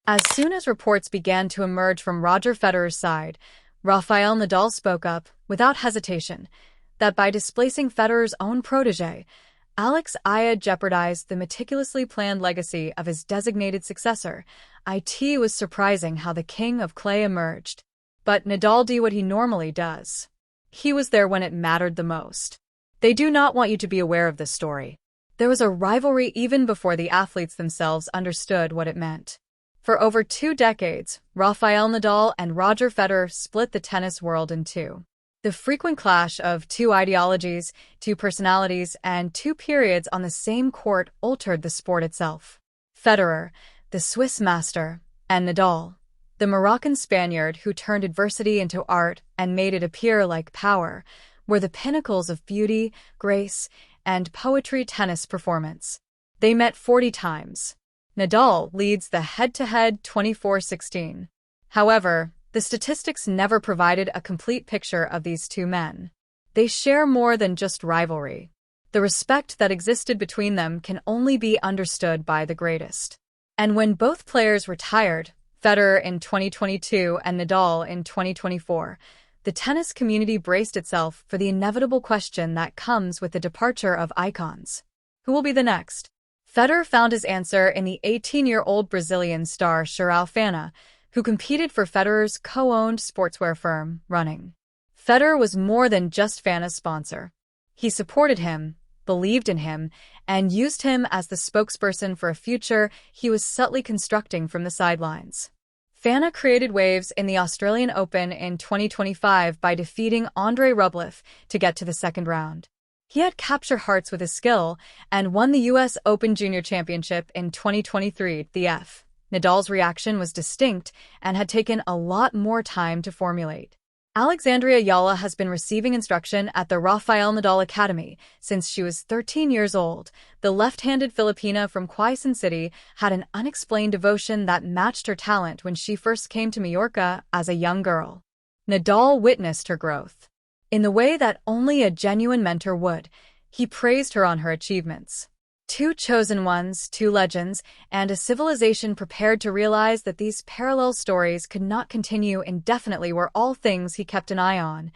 As soon as reports began to emerge from Roger Federer's side, Rafael Nadal spoke up, without hesitation, that by displacing Federer's own protégé, Alex Eala jeopardized the meticulously planned legacy of his designated successor. It was surprising how the king of clay emerged. But Nadal did what he normally does. He was there when it mattered the most. They do not want you to be aware of this story. There was a rivalry even before the athletes themselves understood what it meant. For over 2 decades, Rafael Nadal and Roger Federer split the tennis world in two. The frequent clash of 2 ideologies, 2 personalities, and 2 periods on the same court altered the sport itself. Federer, the Swiss master, and Nadal, the Moroccan Spaniard who turned adversity into art and made it appear like power, were the pinnacles of beauty, grace, and poetry tennis performance. They met 40 times. Nadal leads the head-to-head 24-16. However, the statistics never provided a complete picture of these 2 men. They share more than just rivalry. The respect that existed between them can only be understood by the greatest. And when both players retired, Federer in 2022 and Nadal in 2024, the tennis community braced itself for the inevitable question that comes with the departure of icons. Who will be the next? Federer found his answer in the 18-year-old Brazilian star Rafael, who competed for Federer's co-owned sportswear firm, Running. Federer was more than just Fana's sponsor. He supported him, believed in him, and used him as the spokesperson for a future he was subtly constructing from the sidelines. Fana created waves in the Australian Open in 2025 by defeating Andrei Rublev to get to the second round. He had captured hearts with his skill and won the US Open Junior Championship in 2023. Nadal's reaction was distinct and had taken a lot more time to formulate. Alex Eala has been receiving instruction at the Rafael Nadal Academy since she was 13 years old. The left-handed Filipina from Quezon City had an unexplained devotion that matched her talent when she first came to Majorca as a young girl. Nadal witnessed her growth. In the way that only a genuine mentor would, he praised her on her achievements. 2 chosen ones, 2 legends, and a civilization prepared to realize that these parallel stories could not continue indefinitely were all things he kept an eye on.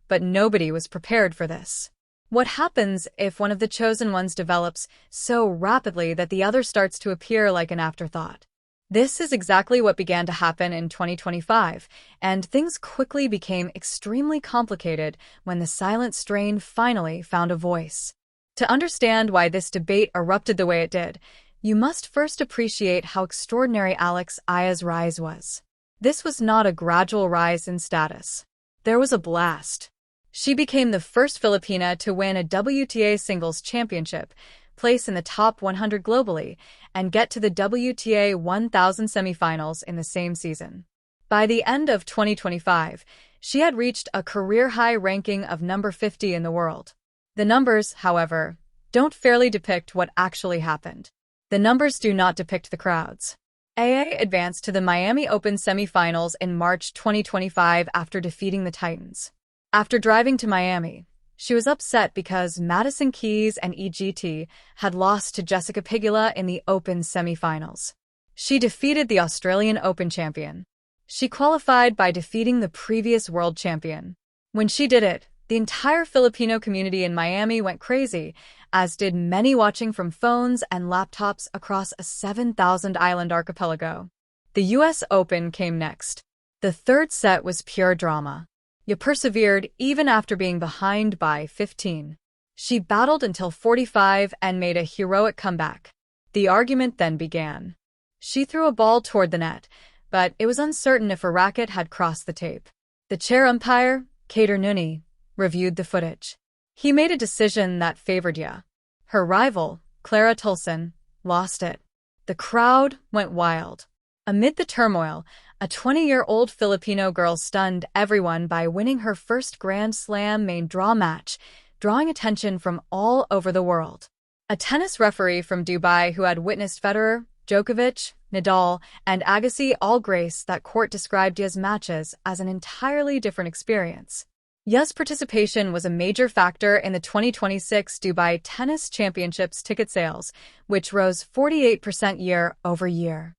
But nobody was prepared for this. What happens if one of the chosen ones develops so rapidly that the other starts to appear like an afterthought? This is exactly what began to happen in 2025, and things quickly became extremely complicated when the silent strain finally found a voice. To understand why this debate erupted the way it did, you must first appreciate how extraordinary Alex Eala's rise was. This was not a gradual rise in status. There was a blast. She became the first Filipina to win a WTA singles championship, place in the top 100 globally, and get to the WTA 1000 semifinals in the same season. By the end of 2025, she had reached a career-high ranking of number 50 in the world. The numbers, however, don't fairly depict what actually happened. The numbers do not depict the crowds. AA advanced to the Miami Open semifinals in March 2025 after defeating the Titans. After driving to Miami, she was upset because Madison Keys and EGT had lost to Jessica Pegula in the Open semifinals. She defeated the Australian Open champion. She qualified by defeating the previous world champion. When she did it, the entire Filipino community in Miami went crazy, as did many watching from phones and laptops across a 7,000-island archipelago. The US Open came next. The third set was pure drama. She persevered even after being behind by 15. She battled until 45 and made a heroic comeback. The argument then began. She threw a ball toward the net, but it was uncertain if her racket had crossed the tape. The chair umpire, Kader Nuni, reviewed the footage. He made a decision that favored Ya. Her rival, Clara Tulson, lost it. The crowd went wild. Amid the turmoil, a 20-year-old Filipino girl stunned everyone by winning her first Grand Slam main draw match, drawing attention from all over the world. A tennis referee from Dubai who had witnessed Federer, Djokovic, Nadal, and Agassi all grace that court described Ya's matches as an entirely different experience. Ya's participation was a major factor in the 2026 Dubai Tennis Championships ticket sales, which rose 48% year over year.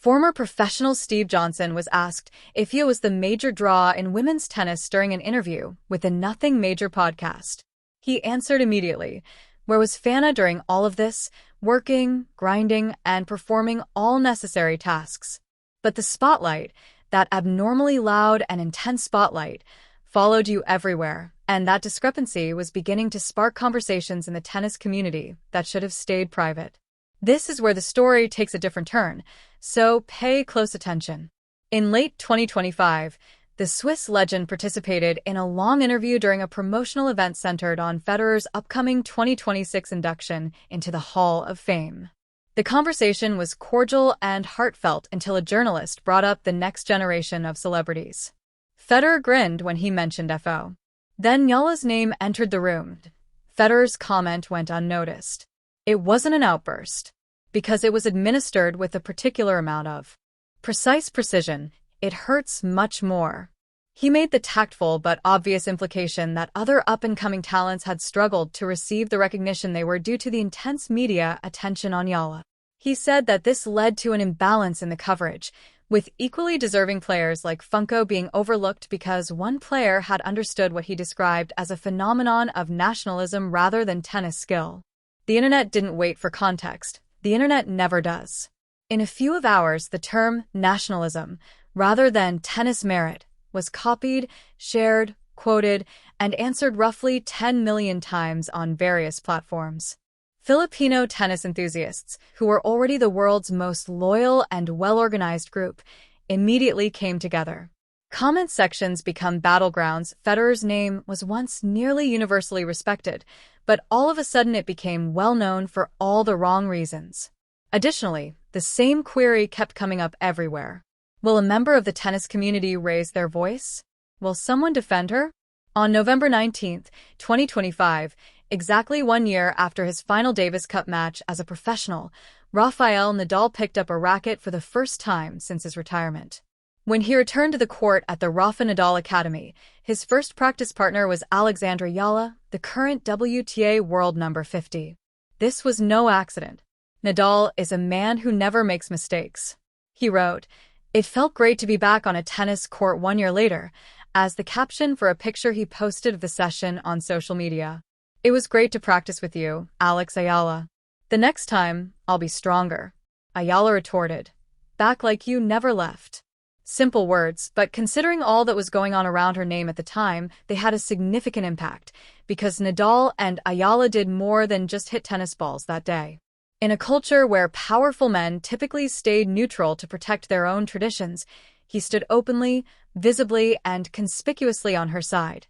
Former professional Steve Johnson was asked if he was the major draw in women's tennis during an interview with the Nothing Major podcast. He answered immediately, "Where was Fana during all of this? Working, grinding, and performing all necessary tasks." But the spotlight, that abnormally loud and intense spotlight, followed you everywhere, and that discrepancy was beginning to spark conversations in the tennis community that should have stayed private. This is where the story takes a different turn, so pay close attention. In late 2025, the Swiss legend participated in a long interview during a promotional event centered on Federer's upcoming 2026 induction into the Hall of Fame. The conversation was cordial and heartfelt until a journalist brought up the next generation of celebrities. Federer grinned when he mentioned FO. Then Eala's name entered the room. Federer's comment went unnoticed. It wasn't an outburst, because it was administered with a particular amount of precise precision. It hurts much more. He made the tactful but obvious implication that other up-and-coming talents had struggled to receive the recognition they were due to the intense media attention on Eala. He said that this led to an imbalance in the coverage, with equally deserving players like Funko being overlooked because one player had understood what he described as a phenomenon of nationalism rather than tennis skill. The internet didn't wait for context. The internet never does. In a few hours, the term nationalism, rather than tennis merit, was copied, shared, quoted, and answered roughly 10 million times on various platforms. Filipino tennis enthusiasts, who were already the world's most loyal and well-organized group, immediately came together. Comment sections become battlegrounds. Federer's name was once nearly universally respected, but all of a sudden it became well-known for all the wrong reasons. Additionally, the same query kept coming up everywhere. Will a member of the tennis community raise their voice? Will someone defend her? On November 19, 2025, exactly 1 year after his final Davis Cup match as a professional, Rafael Nadal picked up a racket for the first time since his retirement. When he returned to the court at the Rafael Nadal Academy, his first practice partner was Alex Eala, the current WTA world number 50. This was no accident. Nadal is a man who never makes mistakes. He wrote, "It felt great to be back on a tennis court 1 year later," as the caption for a picture he posted of the session on social media. "It was great to practice with you, Alex Eala. The next time, I'll be stronger." Eala retorted, "Back like you never left." Simple words, but considering all that was going on around her name at the time, they had a significant impact, because Nadal and Eala did more than just hit tennis balls that day. In a culture where powerful men typically stayed neutral to protect their own traditions, he stood openly, visibly, and conspicuously on her side.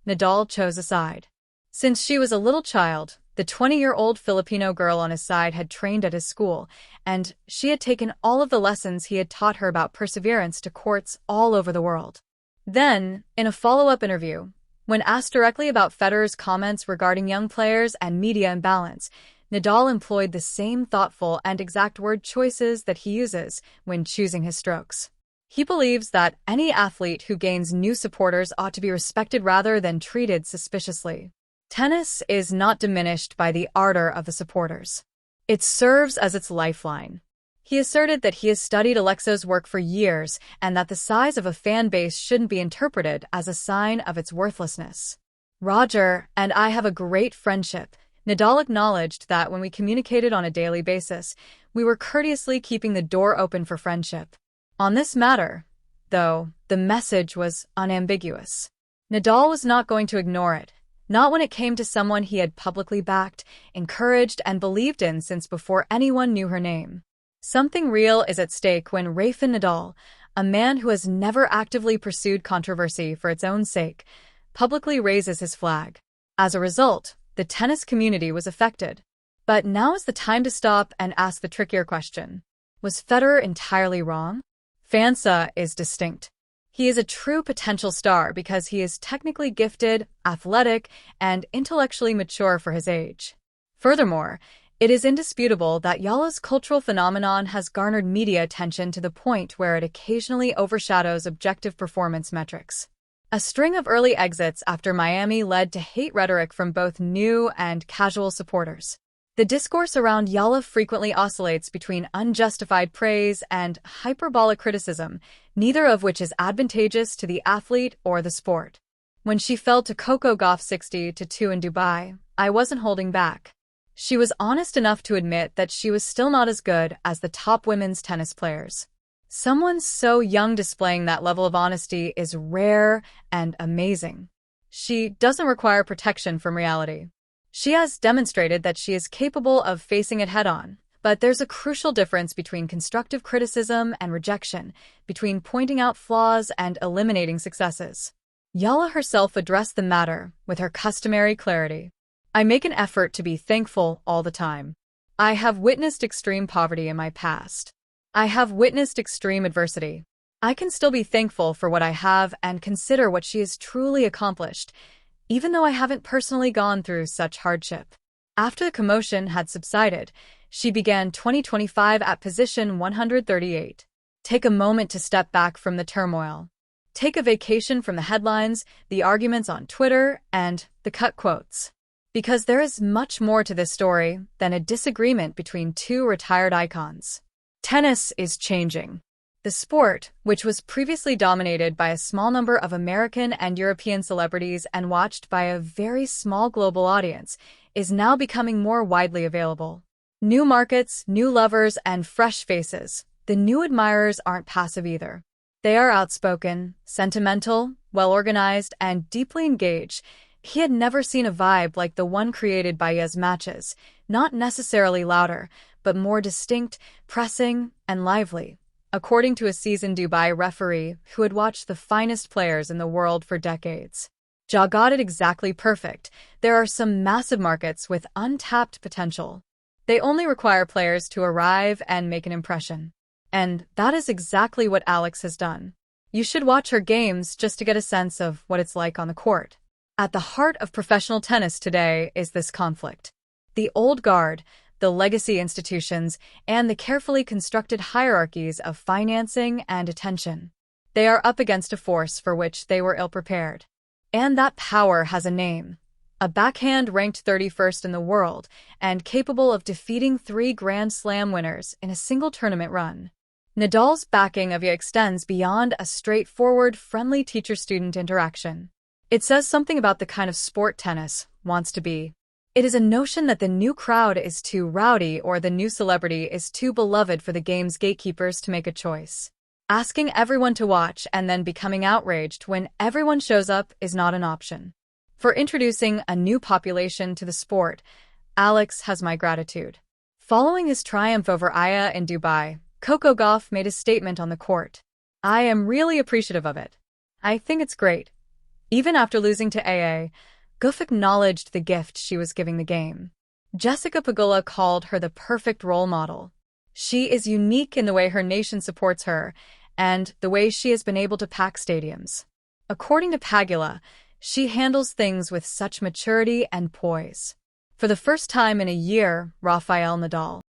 Nadal chose a side. Since she was a little child, the 20-year-old Filipino girl on his side had trained at his school, and she had taken all of the lessons he had taught her about perseverance to courts all over the world. Then, in a follow-up interview, when asked directly about Federer's comments regarding young players and media imbalance, Nadal employed the same thoughtful and exact word choices that he uses when choosing his strokes. He believes that any athlete who gains new supporters ought to be respected rather than treated suspiciously. Tennis is not diminished by the ardor of the supporters. It serves as its lifeline. He asserted that he has studied Alexo's work for years and that the size of a fan base shouldn't be interpreted as a sign of its worthlessness. "Roger and I have a great friendship." Nadal acknowledged that when we communicated on a daily basis, we were courteously keeping the door open for friendship. On this matter, though, the message was unambiguous. Nadal was not going to ignore it. Not when it came to someone he had publicly backed, encouraged, and believed in since before anyone knew her name. Something real is at stake when Rafael Nadal, a man who has never actively pursued controversy for its own sake, publicly raises his flag. As a result, the tennis community was affected. But now is the time to stop and ask the trickier question. Was Federer entirely wrong? Fana is distinct. He is a true potential star because he is technically gifted, athletic, and intellectually mature for his age. Furthermore, it is indisputable that Eala's cultural phenomenon has garnered media attention to the point where it occasionally overshadows objective performance metrics. A string of early exits after Miami led to hate rhetoric from both new and casual supporters. The discourse around Eala frequently oscillates between unjustified praise and hyperbolic criticism, neither of which is advantageous to the athlete or the sport. When she fell to Coco Gauff 60-2 in Dubai, I wasn't holding back. She was honest enough to admit that she was still not as good as the top women's tennis players. Someone so young displaying that level of honesty is rare and amazing. She doesn't require protection from reality. She has demonstrated that she is capable of facing it head-on, but there's a crucial difference between constructive criticism and rejection, between pointing out flaws and eliminating successes. Eala herself addressed the matter with her customary clarity. I make an effort to be thankful all the time. I have witnessed extreme poverty in my past. I have witnessed extreme adversity. I can still be thankful for what I have and consider what she has truly accomplished, even though I haven't personally gone through such hardship. After the commotion had subsided, she began 2025 at position 138. Take a moment to step back from the turmoil. Take a vacation from the headlines, the arguments on Twitter, and the cut quotes. Because there is much more to this story than a disagreement between two retired icons. Tennis is changing. The sport, which was previously dominated by a small number of American and European celebrities and watched by a very small global audience, is now becoming more widely available. New markets, new lovers, and fresh faces. The new admirers aren't passive either. They are outspoken, sentimental, well-organized, and deeply engaged. He had never seen a vibe like the one created by Eala's matches, not necessarily louder, but more distinct, pressing, and lively. According to a seasoned Dubai referee who had watched the finest players in the world for decades. Ja got it exactly perfect. There are some massive markets with untapped potential. They only require players to arrive and make an impression. And that is exactly what Alex has done. You should watch her games just to get a sense of what it's like on the court. At the heart of professional tennis today is this conflict. The old guard, the legacy institutions, and the carefully constructed hierarchies of financing and attention. They are up against a force for which they were ill-prepared. And that power has a name. A backhand ranked 31st in the world and capable of defeating 3 Grand Slam winners in a single tournament run. Nadal's backing of Eala extends beyond a straightforward, friendly teacher-student interaction. It says something about the kind of sport tennis wants to be. It is a notion that the new crowd is too rowdy or the new celebrity is too beloved for the game's gatekeepers to make a choice. Asking everyone to watch and then becoming outraged when everyone shows up is not an option. For introducing a new population to the sport, Alex has my gratitude. Following his triumph over Eala in Dubai, Coco Gauff made a statement on the court. I am really appreciative of it. I think it's great. Even after losing to AA, Gauff acknowledged the gift she was giving the game. Jessica Pegula called her the perfect role model. She is unique in the way her nation supports her and the way she has been able to pack stadiums. According to Pegula, she handles things with such maturity and poise. For the first time in a year, Rafael Nadal